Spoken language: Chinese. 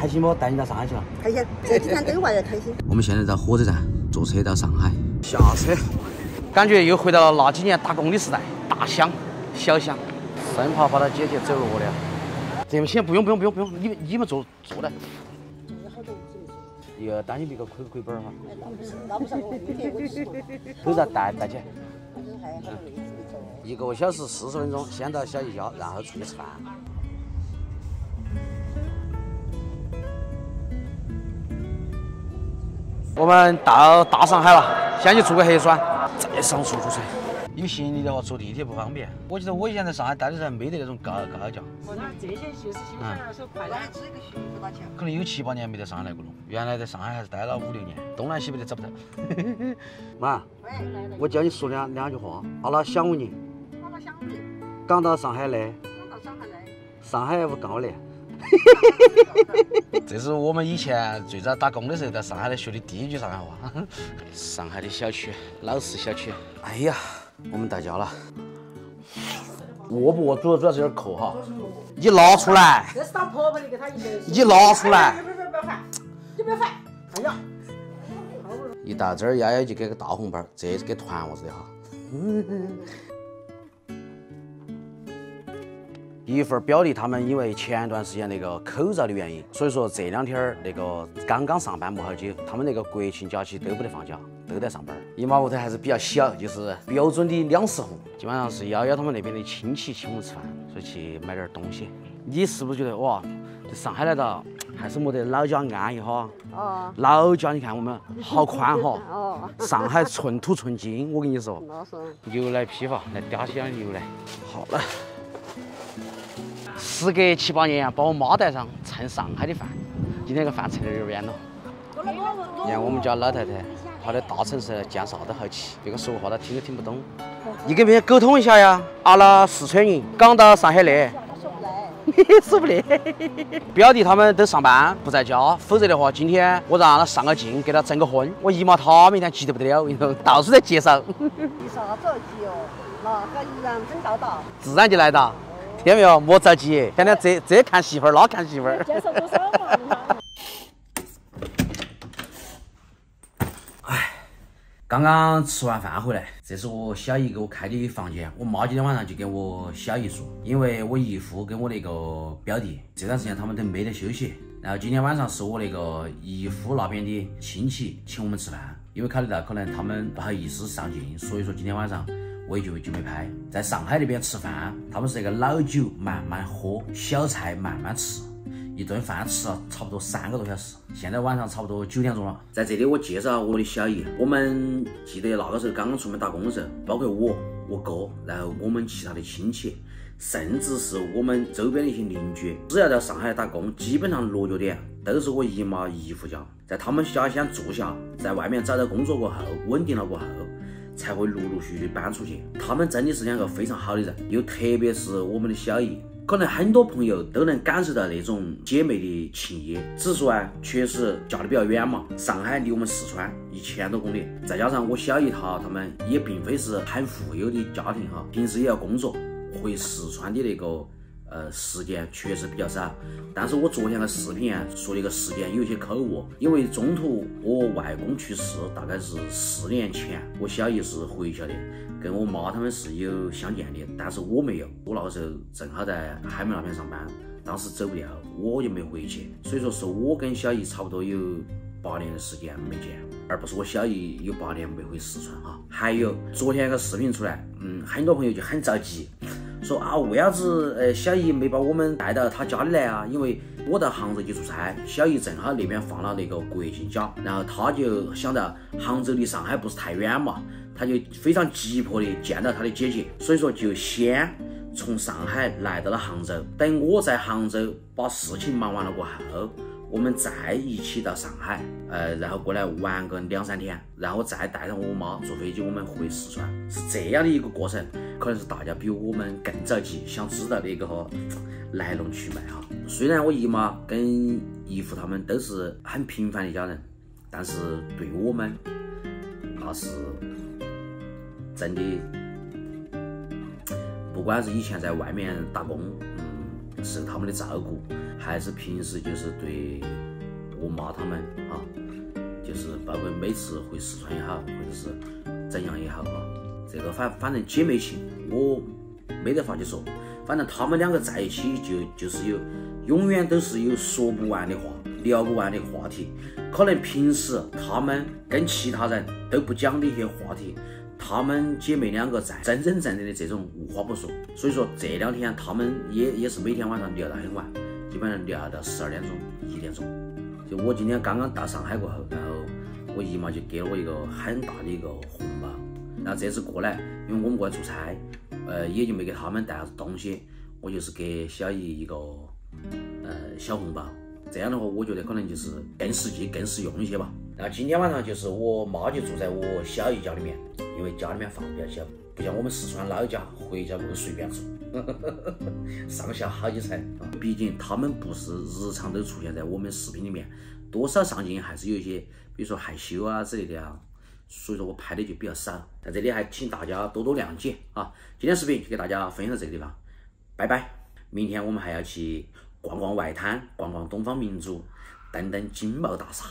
开心不？带你到上海去了。开心，这几天都玩得开心。我们现在在火车站坐车到上海，下车，感觉又回到了那几年打工的时代，大乡、小乡，生怕把他姐姐走了。这们先不用，你们坐来。又担心别个亏本哈。那不是我今天我吃。都在带去。1个小时40分钟，先到小艺家，然后出去吃饭。我们到大上海了，先去做个核酸，再上出租车。有行李的话，坐地铁不方便。我记得我以前在上海待的时候，没得那种高架。那这些就是新鲜二手快了。可能有7、8年没在上海来过了。原来在上海还是待了5、6年，东南西北的找不到。妈，我教你说两句话。好了，想我你。好了，想我你。刚到上海来。刚到上海来。上海不高嘞。这是我们以前最早打工的时候在上海的学的第一句上海话。上海的小区，老式小区。哎呀，我们到家了。握不握主要是有点扣哈。你拿出来。这是当婆婆的，给他一些。你拿出来。不要烦，你不要烦。哎呀。一到这儿，丫丫就给个大红包，这是给团娃子的哈。一份表弟他们因为前段时间那个口罩的原因，所以说这2天那个刚刚上班没好久，他们那个国庆假期都不得放假，都在上班。姨妈屋头还是比较小，就是标准的2室户，基本上是瑶瑶他们那边的亲戚请我们吃饭，所以去买点东西。你是不是觉得哇，这上海来了还是没得老家安逸哈？哦。老家你看我们好宽哈。哦。上海寸土寸金，我跟你说。那是。牛奶批发，来嗲起点牛奶。好了。时隔7、8年把我妈带上蹭上海的饭，今天这个饭蹭得有点远了。你看我们家老太太，她在大城市见啥都好奇，别个说话她听都听不懂。你跟别人沟通一下呀。阿拉四川人，刚到上海来。说不来。表弟他们都上班不在家，否则的话，今天我让他上个镜，给他证个婚。我姨妈她每天急得不得了，我跟你说，到处在介绍。你啥着急哦？那个一然真到达。自然就来到。听到没有？莫着急，天天这看媳妇儿，那看媳妇儿。介绍多少嘛？你看。哎，刚刚吃完饭回来，这是我小姨给我开的房间。我妈今天晚上就跟我小姨住，因为我姨夫跟我那个表弟这段时间他们都没得休息。然后今天晚上是我那个姨夫那边的亲戚请我们吃饭，因为考虑到可能他们不好意思上镜，所以说今天晚上。我就没拍，在上海那边吃饭，他们是那个老酒慢慢喝，小菜慢慢吃，一顿饭吃了差不多3个多小时。现在晚上差不多9点钟了，在这里我介绍我的小姨，我们记得那个时候刚刚出门打工的时候，包括我哥，然后我们其他的亲戚，甚至是我们周边的一些邻居，只要到上海打工，基本上落脚点都是我姨妈姨夫家，在他们家先住下，在外面找到工作过后，稳定了过后。才会陆陆续续搬出去。他们真的是2个非常好的人，又特别是我们的小姨，可能很多朋友都能感受到那种姐妹的情谊。只是说啊，确实嫁得比较远嘛，上海离我们四川1000多公里，再加上我小姨他们也并非是很富有的家庭哈，平时也要工作，回四川的那个时间确实比较少。但是我昨天个视频说的一个时间有些口误，因为中途我外公去世，大概是4年前，我小姨是回去的，跟我妈他们是有相见的，但是我没有，我那个时候正好在海门那边上班，当时走不掉，我就没回去，所以说是我跟小姨差不多有8年的时间没见，而不是我小姨有8年没回四川哈。还有昨天个视频出来，很多朋友就很着急。说啊，为啥子小姨没把我们带到她家里来啊？因为我到杭州去出差，小姨正好那边放了那个国庆假，然后她就想到杭州离上海不是太远嘛，她就非常急迫的见到她的姐姐，所以说就先从上海来到了杭州。等我在杭州把事情忙完了过后，我们再一起到上海，然后过来玩个2、3天，然后再带上我妈坐飞机我们回四川，是这样的一个过程。可能是大家比我们更着急，想知道的一个来龙去脉哈。虽然我姨妈跟姨父他们都是很平凡的一家人，但是对我们那是真的，不管是以前在外面打工，受他们的照顾，还是平时就是对我妈他们啊，就是包括每次回四川也好，或者是怎样也好啊，这个反正姐妹情我没得话就说，反正他们两个在一起就是永远都是有说不完的话，聊不完的话题，可能平时他们跟其他人都不讲的一些话题，她们姐妹两个在真真正正的这种无话不说，所以说这2天她们也是每天晚上聊到很晚，基本上聊到12点钟、1点钟。就我今天刚刚到上海过后，然后我姨妈就给了我一个很大的一个红包，然后这次过来，因为我们过来出差，也就没给他们带啥子东西，我就是给小姨一个小红包。这样的话，我觉得可能就是更实际、更实用一些吧。然后今天晚上就是我妈就住在我小姨家里面，因为家里面房比较小，不像我们四川老家回家不会随便住，上下好几层。毕竟他们不是日常都出现在我们视频里面，多少上镜还是有一些，比如说害羞啊之类的啊，所以说我拍的就比较少。在这里还请大家多多谅解啊！今天视频就给大家分享到这个地方，拜拜。明天我们还要去逛逛外滩，逛逛东方明珠，登登金茂大厦。